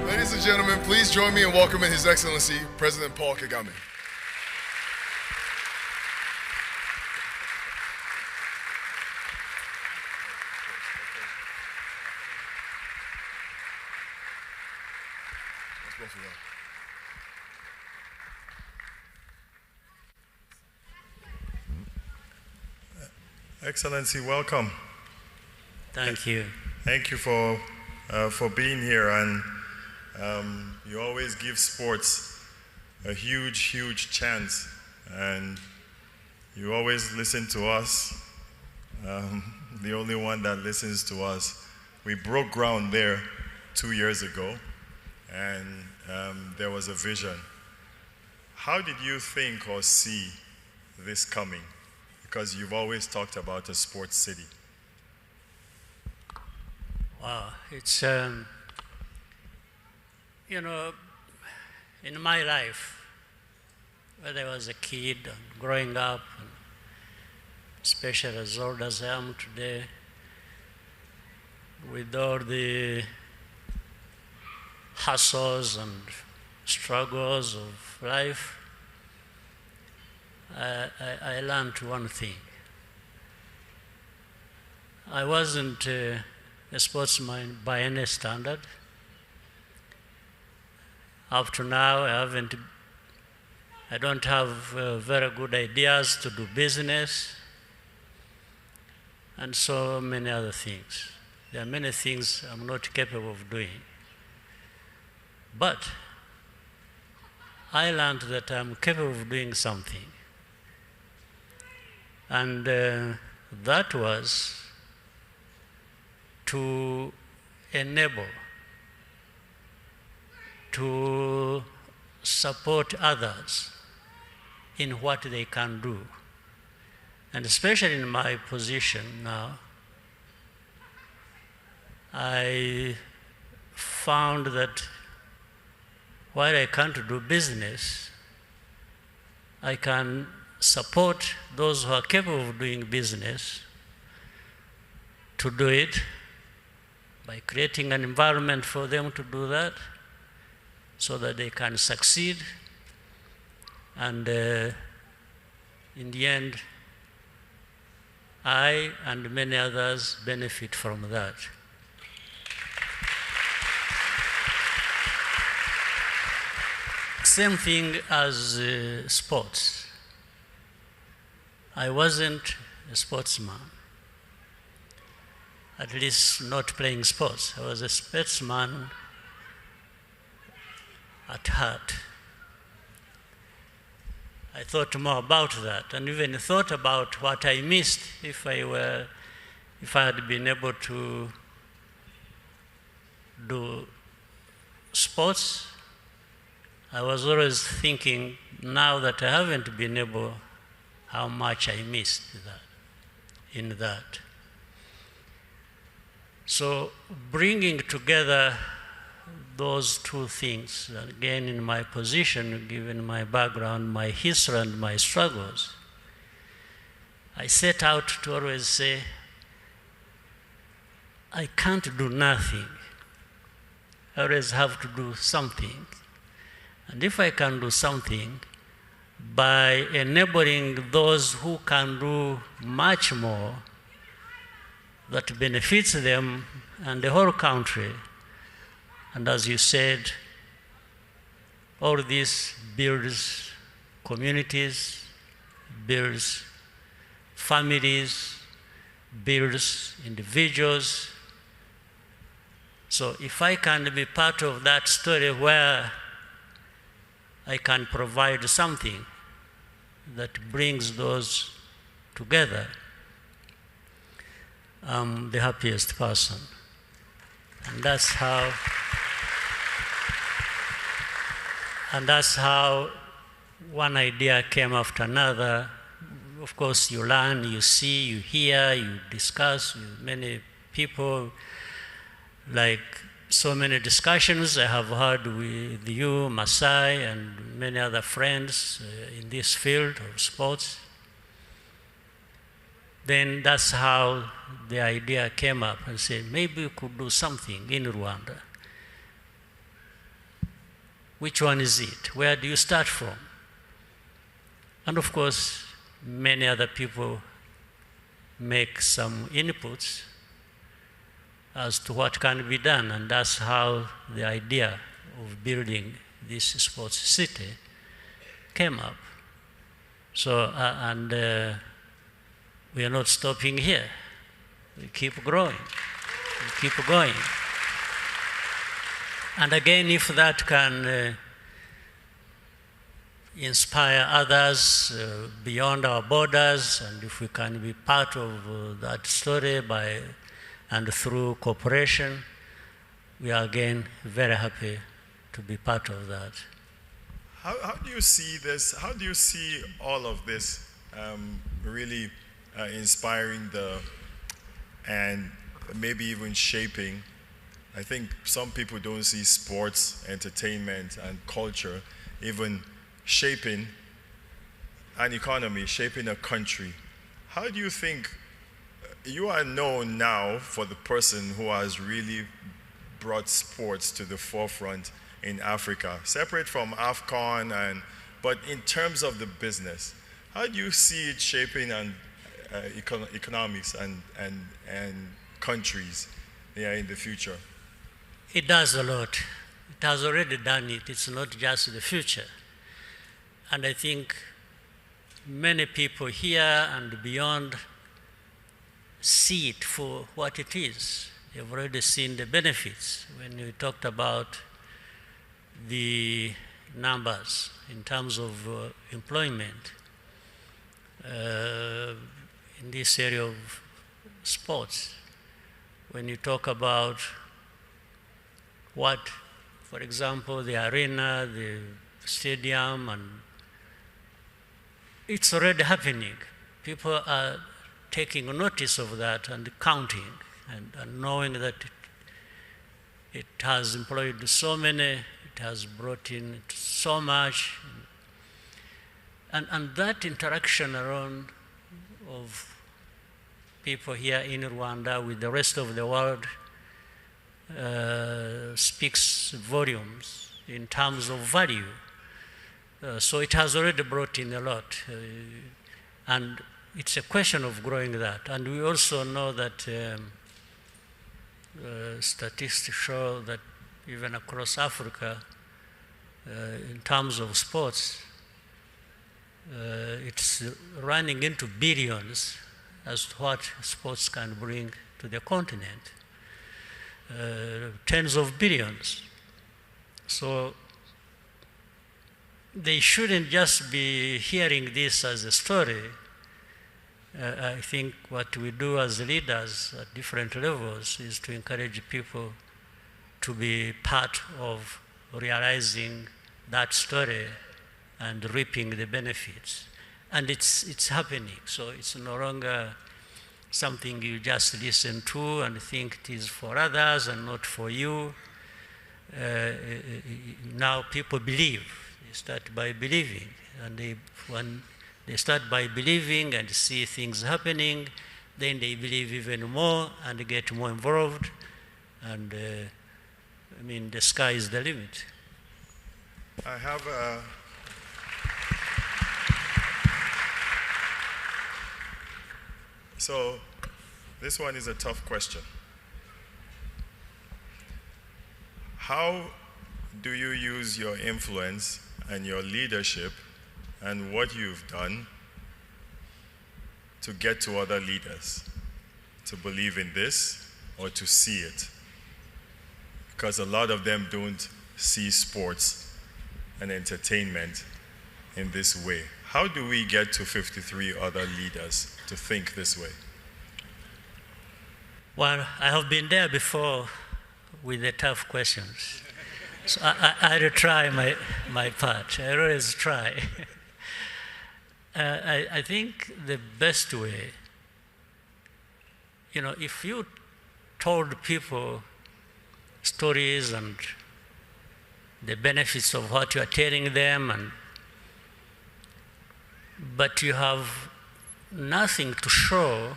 Ladies and gentlemen, please join me in welcoming His Excellency, President Paul Kagame. Excellency, welcome. Thank you. Thank you for being here, and you always give sports a huge chance, and you always listen to us, the only one that listens to us. We broke ground there 2 years ago, and there was a vision. How did you think or see this coming? Because you've always talked about a sports city. Wow, it's, in my life, when I was a kid and growing up, and especially as old as I am today, with all the hassles and struggles of life, I learned one thing. I wasn't a sportsman by any standard. Up to now, I don't have very good ideas to do business, and so many other things. There are many things I'm not capable of doing. But I learned that I'm capable of doing something. And that was to enable, to support others in what they can do. And especially in my position now, I found that while I can't do business, I can support those who are capable of doing business to do it by creating an environment for them to do that so that they can succeed, and in the end, I and many others benefit from that. Same thing as sports. I wasn't a sportsman, at least not playing sports. I was a sportsman at heart. I thought more about that, and even thought about what I missed if I had been able to do sports. I was always thinking, now that I haven't been able, how much I missed in that. So bringing together those two things, again in my position, given my background, my history and my struggles, I set out to always say, I can't do nothing. I always have to do something. And if I can do something, by enabling those who can do much more that benefits them and the whole country. And as you said, all this builds communities, builds families, builds individuals. So if I can be part of that story where I can provide something that brings those together, I'm the happiest person. And that's how one idea came after another. Of course, you learn, you see, you hear, you discuss with many people, like so many discussions I have had with you, Masai, and many other friends in this field of sports. Then that's how the idea came up and said, maybe we could do something in Rwanda. Which one is it? Where do you start from? And of course, many other people make some inputs as to what can be done, and that's how the idea of building this sports city came up. So, we are not stopping here. We keep growing, we keep going. And again, if that can inspire others beyond our borders, and if we can be part of that story and through cooperation, we are again very happy to be part of that. How do you see this? How do you see all of this really inspiring and maybe even shaping? I think some people don't see sports, entertainment, and culture even shaping an economy, shaping a country. How do you think you are known now for the person who has really brought sports to the forefront in Africa, separate from AFCON, but in terms of the business, how do you see it shaping economics and countries in the future? It does a lot. It has already done it. It's not just the future. And I think many people here and beyond see it for what it is. They've already seen the benefits. When you talked about the numbers in terms of employment in this area of sports, when you talk about what, for example, the arena, the stadium, and it's already happening. People are taking notice of that and counting and knowing that it has employed so many, it has brought in so much. And that interaction around of people here in Rwanda with the rest of the world speaks volumes in terms of value. So it has already brought in a lot. And it's a question of growing that. And we also know that statistics show that even across Africa, in terms of sports, it's running into billions as to what sports can bring to the continent. Tens of billions. So they shouldn't just be hearing this as a story. I think what we do as leaders at different levels is to encourage people to be part of realizing that story and reaping the benefits. And it's happening, so it's no longer something you just listen to and think it is for others and not for you. Now people believe. They start by believing, and when they start by believing and see things happening, then they believe even more and get more involved, and the sky is the limit. I have so this one is a tough question. How do you use your influence and your leadership and what you've done to get to other leaders to believe in this or to see it? Because a lot of them don't see sports and entertainment in this way. How do we get to 53 other leaders to think this way? Well, I have been there before with the tough questions. So I'll try my part. I always try. I think the best way, if you told people stories and the benefits of what you are telling them, but you have nothing to show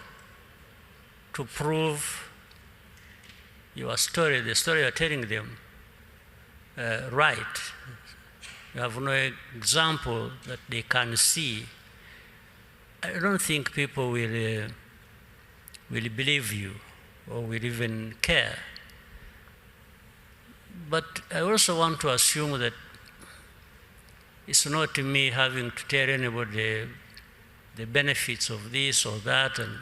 to prove your story, the story you are telling them, right. You have no example that they can see. I don't think people will believe you or will even care. But I also want to assume that it's not me having to tell anybody the benefits of this or that. And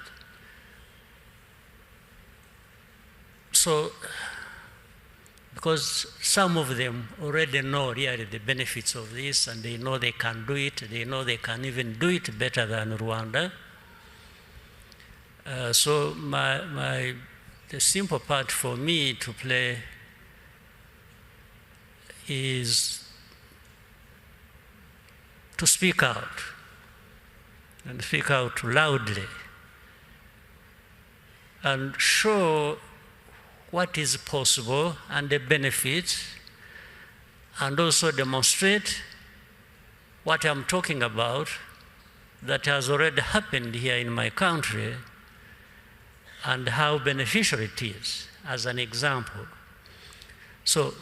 so, because some of them already know really the benefits of this, and they know they can do it, they know they can even do it better than Rwanda. So the simple part for me to play is to speak out, and speak out loudly, and show what is possible and the benefits, and also demonstrate what I'm talking about that has already happened here in my country and how beneficial it is, as an example. So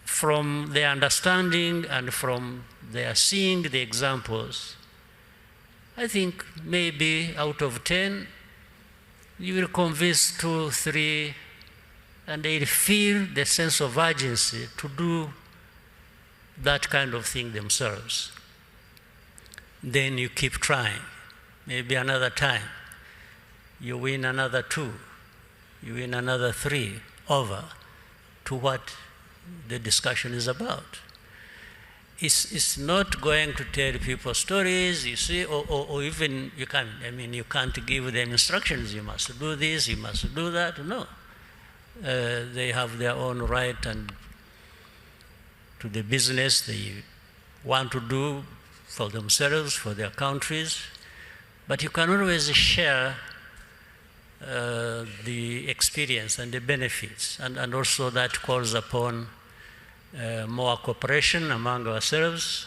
from their understanding and from their seeing the examples, I think maybe out of 10, you will convince 2, 3, and they'll feel the sense of urgency to do that kind of thing themselves. Then you keep trying. Maybe another time, you win another 2, you win another 3 over to what the discussion is about. It's not going to tell people stories, you see, or even you can't give them instructions, you must do this, you must do that. No. They have their own right and to the business they want to do for themselves, for their countries. But you can always share the experience and the benefits, and also that calls upon more cooperation among ourselves,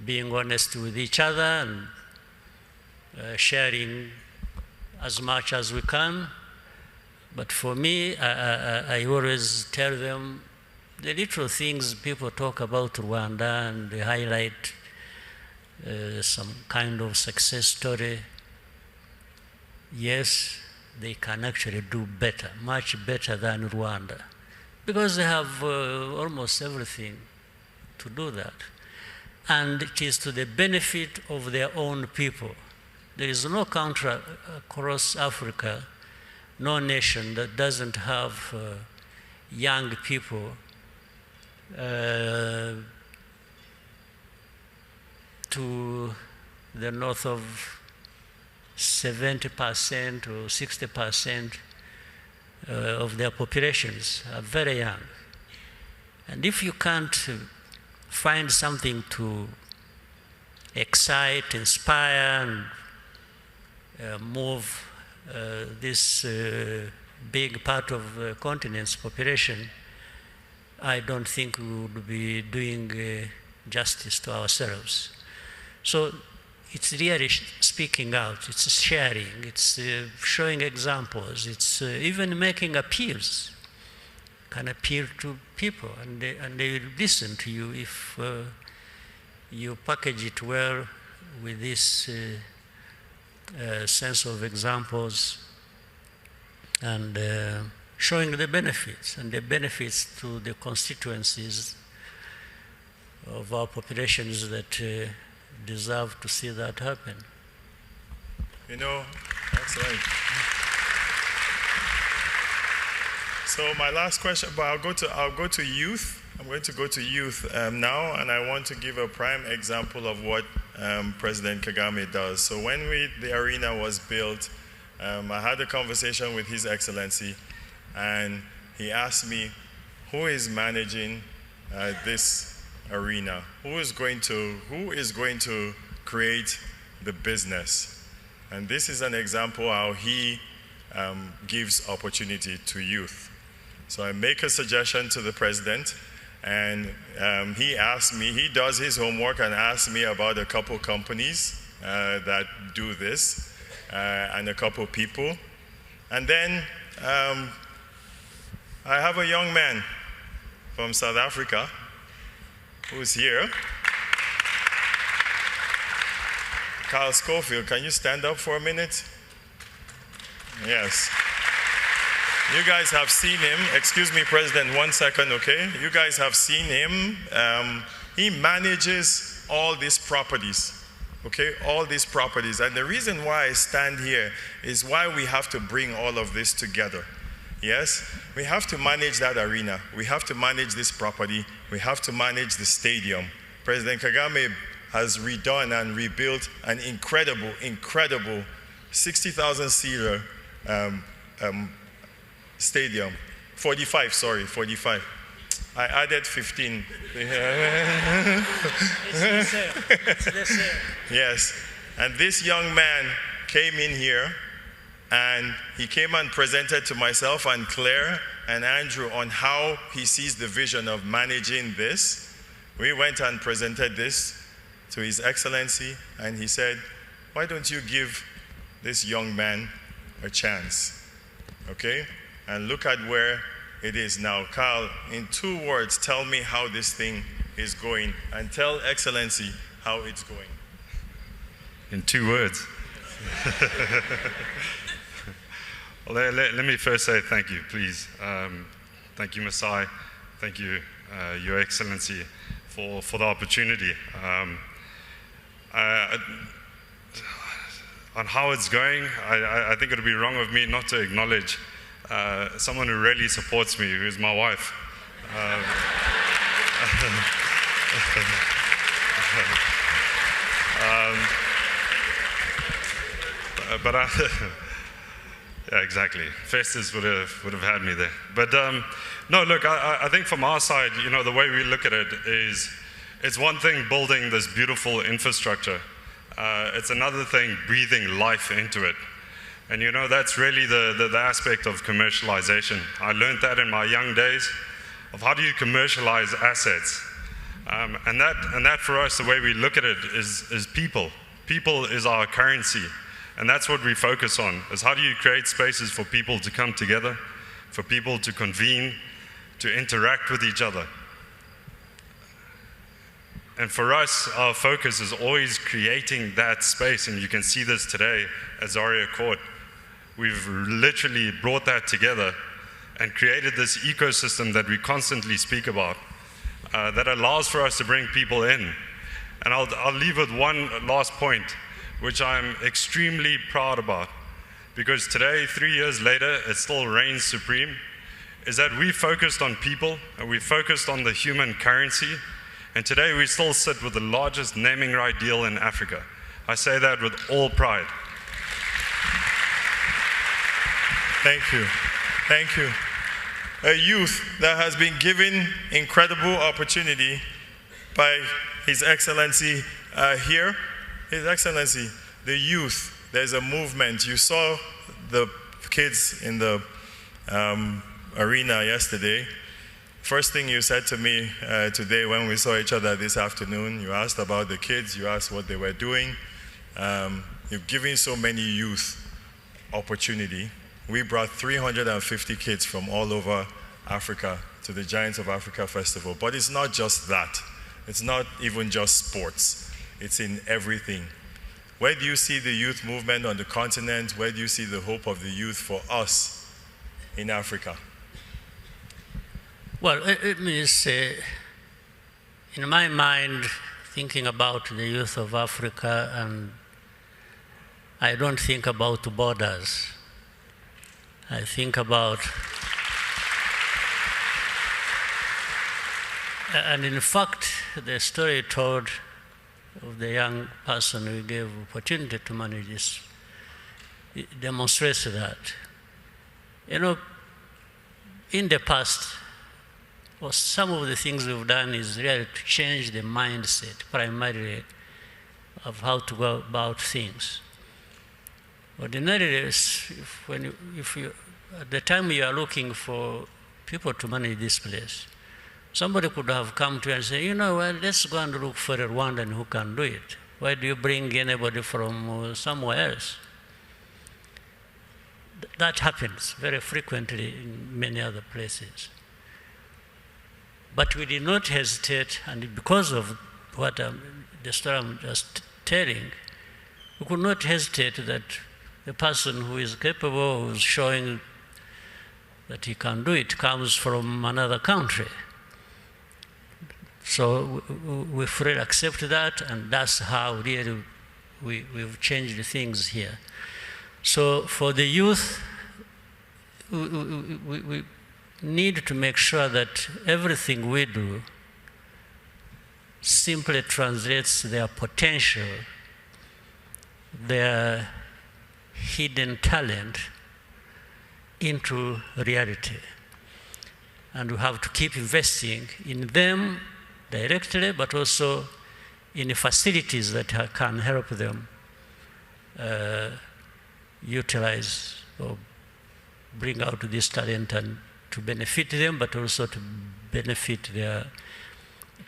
being honest with each other, and sharing as much as we can. But for me, I always tell them the little things people talk about Rwanda, and they highlight some kind of success story. Yes, they can actually do better, much better than Rwanda, because they have almost everything to do that. And it is to the benefit of their own people. There is no country across Africa, no nation that doesn't have young people to the north of 70% or 60% of their populations are very young. And if you can't find something to excite, inspire, and move this big part of the continent's population, I don't think we would be doing justice to ourselves. So it's really speaking out, it's sharing, it's showing examples, it's even making appeals. Can appeal to people, and they will listen to you if you package it well with this sense of examples and showing the benefits, and the benefits to the constituencies of our populations that deserve to see that happen. Excellent. So my last question, but I'll go to youth. I'm going to go to youth now, and I want to give a prime example of what President Kagame does. So when the arena was built, I had a conversation with His Excellency, and he asked me, who is managing this arena? Who is going to create the business? And this is an example how he gives opportunity to youth. So I make a suggestion to the president, and he asked me, he does his homework and asks me about a couple companies that do this and a couple people. And then I have a young man from South Africa who's here. Carl Schofield, can you stand up for a minute? Yes. You guys have seen him. Excuse me, President, 1 second, okay? You guys have seen him. He manages all these properties, okay? All these properties. And the reason why I stand here is why we have to bring all of this together. Yes? We have to manage that arena. We have to manage this property. We have to manage the stadium. President Kagame has redone and rebuilt an incredible 60,000-seater stadium. 45. I added 15. Yes. And this young man came in here, and he came and presented to myself and Claire and Andrew on how he sees the vision of managing this. We went and presented this to His Excellency, and he said, why don't you give this young man a chance? Okay? And look at where it is now. Carl, in 2 words, tell me how this thing is going, and tell Excellency how it's going. In 2 words. Well, let me first say thank you, please. Thank you, Masai. Thank you, Your Excellency, for the opportunity. On how it's going, I think it would be wrong of me not to acknowledge someone who really supports me, who is my wife. Yeah, exactly. Festus would have had me there. But no, look, I think from our side, you know, the way we look at it is, it's one thing building this beautiful infrastructure. It's another thing breathing life into it. And you know, that's really the aspect of commercialization. I learned that in my young days, of how do you commercialize assets. And that for us, the way we look at it is people. People is our currency. And that's what we focus on, is how do you create spaces for people to come together, for people to convene, to interact with each other. And for us, our focus is always creating that space, and you can see this today at Zaria Court. We've literally brought that together and created this ecosystem that we constantly speak about, that allows for us to bring people in. And I'll leave with one last point, which I'm extremely proud about, because today, 3 years later, it still reigns supreme, is that we focused on people, and we focused on the human currency, and today we still sit with the largest naming right deal in Africa. I say that with all pride. Thank you. Thank you. A youth that has been given incredible opportunity by His Excellency here. His Excellency, the youth, there's a movement. You saw the kids in the arena yesterday. First thing you said to me today when we saw each other this afternoon, you asked about the kids, you asked what they were doing. You've given so many youth opportunity. We brought 350 kids from all over Africa to the Giants of Africa Festival. But it's not just that. It's not even just sports. It's in everything. Where do you see the youth movement on the continent? Where do you see the hope of the youth for us in Africa? Well, it means, in my mind, thinking about the youth of Africa, and I don't think about borders. I think about And in fact, the story told of the young person we gave opportunity to manage this, it demonstrates that. You know, in the past, well, some of the things we've done is really to change the mindset, primarily, of how to go about things. Ordinarily, if you, at the time you are looking for people to manage this place, somebody could have come to you and say, you know, well, let's go and look for a Rwandan who can do it. Why do you bring anybody from somewhere else? That happens very frequently in many other places. But we did not hesitate, and because of what the story I'm just telling, we could not hesitate that the person who is capable, who is showing that he can do it, comes from another country. So we freely accept that, and that's how really we've changed things here. So for the youth, we need to make sure that everything we do simply translates their potential, their hidden talent into reality. And we have to keep investing in them directly, but also in facilities that can help them utilize or bring out this talent and to benefit them, but also to benefit their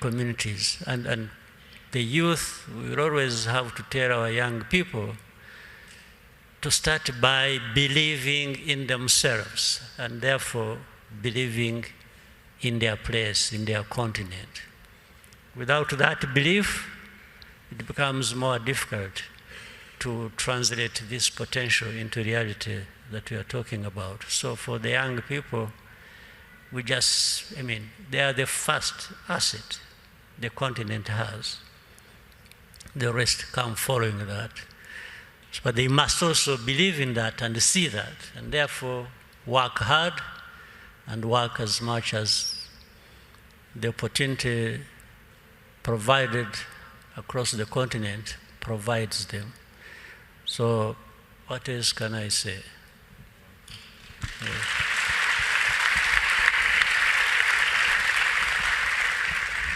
communities. And the youth, we will always have to tell our young people to start by believing in themselves and therefore believing in their place, in their continent. Without that belief, it becomes more difficult to translate this potential into reality that we are talking about. So for the young people, we just, they are the first asset the continent has. The rest come following that. But they must also believe in that and see that, and therefore work hard and work as much as the opportunity provided across the continent provides them. So what else can I say? Yeah.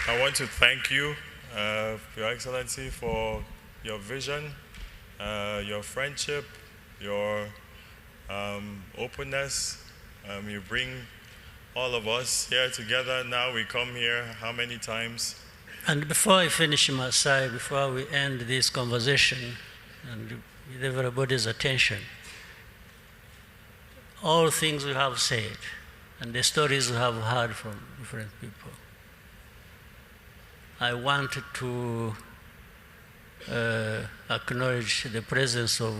I want to thank you, Your Excellency, for your vision, your friendship, your openness. You bring all of us here together. Now we come here how many times? And before I finish my side, before we end this conversation, and with everybody's attention, all things we have said and the stories we have heard from different people, I wanted to acknowledge the presence of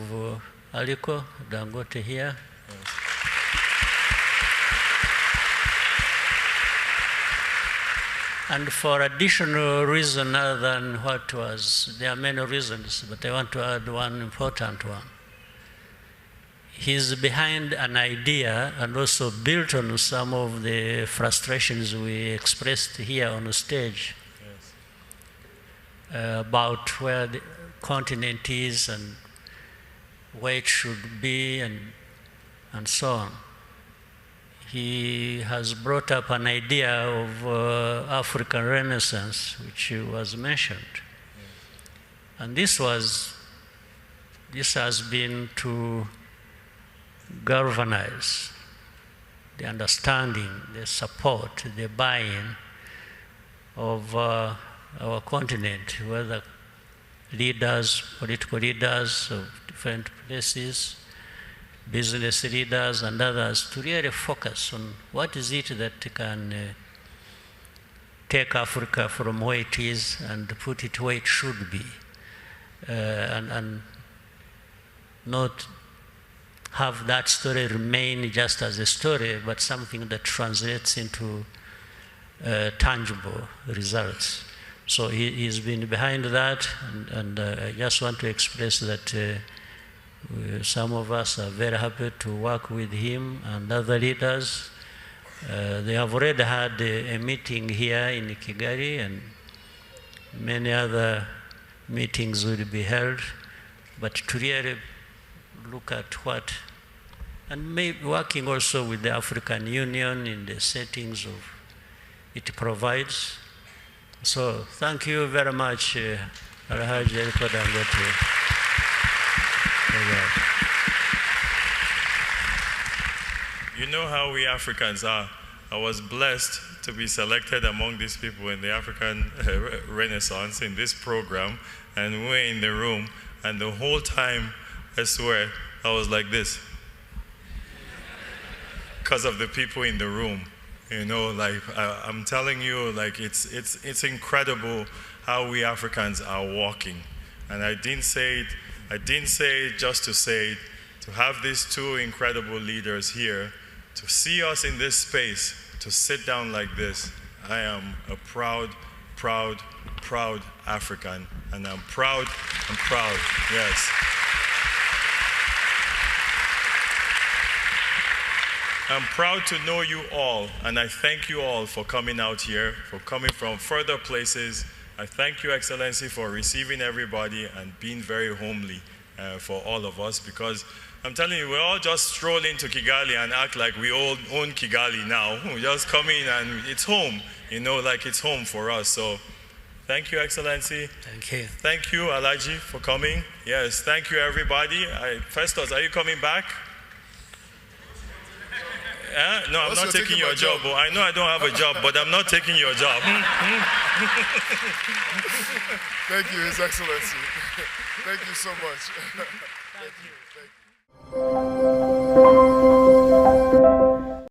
Aliko Dangote here. Yes. And for additional reason other than what was, there are many reasons, but I want to add one important one. He's behind an idea and also built on some of the frustrations we expressed here on the stage. Yes. About where the continent is and where it should be and so on. He has brought up an idea of African Renaissance, which was mentioned. And this has been to galvanize the understanding, the support, the buy-in of our continent, whether leaders, political leaders of different places, business leaders and others, to really focus on what is it that can take Africa from where it is and put it where it should be, and not have that story remain just as a story, but something that translates into tangible results. So he's been behind that, and I just want to express that some of us are very happy to work with him and other leaders They have already had a meeting here in Kigali, and many other meetings will be held, but to really look at what, and maybe working also with the African Union in the settings of it provides. So thank you very much, Alhaji Aliko Dangote. You know how we Africans are. I was blessed to be selected among these people in the African Renaissance in this program, and we were in the room, and the whole time, I swear, I was like this. Because of the people in the room. You know, like, I'm telling you, like, it's incredible how we Africans are walking. And I didn't say it just to say it, to have these two incredible leaders here, to see us in this space, to sit down like this. I am a proud, proud, proud African, and I'm proud, yes. I'm proud to know you all, and I thank you all for coming out here, for coming from further places. I thank you, Excellency, for receiving everybody and being very homely for all of us, because I'm telling you, we all just stroll into Kigali and act like we all own Kigali now. We just come in and it's home, you know, like it's home for us. So thank you, Excellency. Thank you. Thank you, Alhaji, for coming. Yes, thank you, everybody. Festus, are you coming back? No, I'm not taking your job. I know I don't have a job, but I'm not taking your job. Thank you, His Excellency. Thank you so much. Thank you.